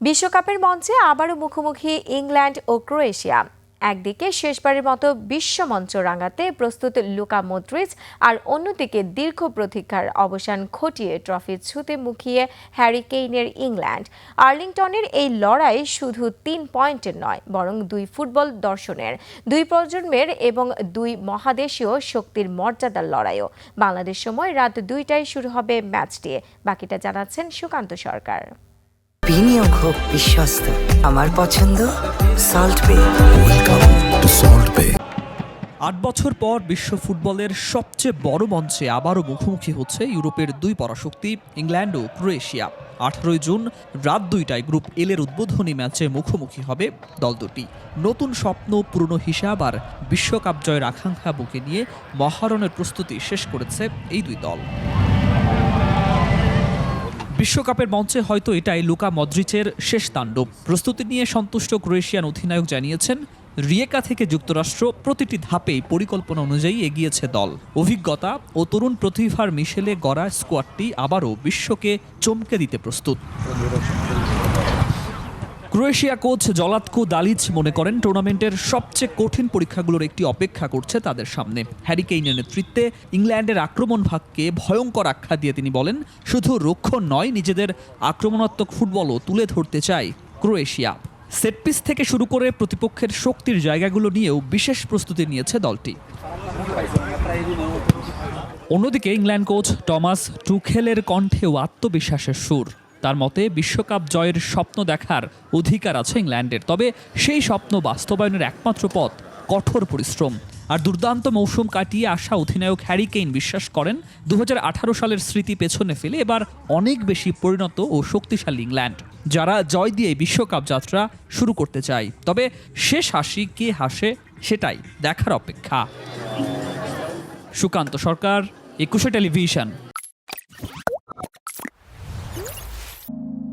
বিশ্বকাপের মঞ্চে আবারও মুখোমুখি ইংল্যান্ড ও ক্রোয়েশিয়া। একদিকে শেষবারের মতো বিশ্বমঞ্চ রাঙাতে প্রস্তুত লুকা মদ্রিচ, আর অন্যদিকে দীর্ঘ প্রতীক্ষার অবসান ঘটিয়ে ট্রফি ছুঁতে মুখিয়ে হ্যারি কেইনের ইংল্যান্ড। আর্লিংটনের এই লড়াই শুধু 3 পয়েন্টের নয়, বরং দুই ফুটবল দর্শনের, দুই প্রজন্মের এবং দুই মহাদেশীয় শক্তির মর্যাদার লড়াইও। বাংলাদেশ সময় রাত 2টায় শুরু হবে ম্যাচটি। বাকিটা জানাচ্ছেন সুকান্ত সরকার। বিনিয়োগ হোক বিশ্বস্ত, আমার পছন্দ সল্ট বে। 8 বছর পর বিশ্ব ফুটবলের সবচেয়ে বড় মঞ্চে আবারও মুখোমুখি হচ্ছে ইউরোপের দুই পরাশক্তি ইংল্যান্ড ও ক্রোয়েশিয়া। 18 জুন রাত 2টায় গ্রুপ এল এর উদ্বোধনী ম্যাচে মুখোমুখি হবে দল দুটি। নতুন স্বপ্ন, পুরনো হিসাব আর বিশ্বকাপ জয়ের আকাঙ্ক্ষা বুকে নিয়ে মহারণের প্রস্তুতি শেষ করেছে এই দুই দল। বিশ্বকাপের মঞ্চে হয়তো এটাই লুকা মদ্রিচের শেষ তাণ্ডব। প্রস্তুতি নিয়ে সন্তুষ্ট ক্রোয়েশিয়ান অধিনায়ক জানিয়েছেন, রিয়েকা থেকে যুক্তরাষ্ট্র প্রতিটি ধাপেই পরিকল্পনা অনুযায়ী এগিয়েছে দল। অভিজ্ঞতা ও তরুণ প্রতিভার মিশেলে গড়া স্কোয়াডটি আবারও বিশ্বকে চমকে দিতে প্রস্তুত। ক্রোয়েশিয়া কোচ জলাতকো দালিচ মনে করেন, টুর্নামেন্টের সবচেয়ে কঠিন পরীক্ষাগুলোর একটি অপেক্ষা করছে তাদের সামনে। হ্যারি কেইনের নেতৃত্বে ইংল্যান্ডের আক্রমণ ভাগকে ভয়ঙ্কর আখ্যা দিয়ে তিনি বলেন, শুধু রক্ষণ নয়, নিজেদের আক্রমণাত্মক ফুটবলও তুলে ধরতে চায় ক্রোয়েশিয়া। সেটপিস থেকে শুরু করে প্রতিপক্ষের শক্তির জায়গাগুলো নিয়েও বিশেষ প্রস্তুতি নিয়েছে দলটি। অন্যদিকে ইংল্যান্ড কোচ টমাস টুখেলের কণ্ঠেও আত্মবিশ্বাসের সুর। তার মতে, বিশ্বকাপ জয়ের স্বপ্ন দেখার অধিকার আছে ইংল্যান্ডের, তবে সেই স্বপ্ন বাস্তবায়নের একমাত্র পথ কঠোর পরিশ্রম। আর দুর্দান্ত মৌসুম কাটিয়ে আসা অধিনায়ক হ্যারি কেইন বিশ্বাস করেন, 2018 সালের স্মৃতি পেছনে ফেলে এবার অনেক বেশি পরিণত ও শক্তিশালী ইংল্যান্ড, যারা জয় দিয়ে বিশ্বকাপ যাত্রা শুরু করতে চায়। তবে শেষ হাসি কে হাসে সেটাই দেখার অপেক্ষা। সুকান্ত সরকার, 21 টেলিভিশন।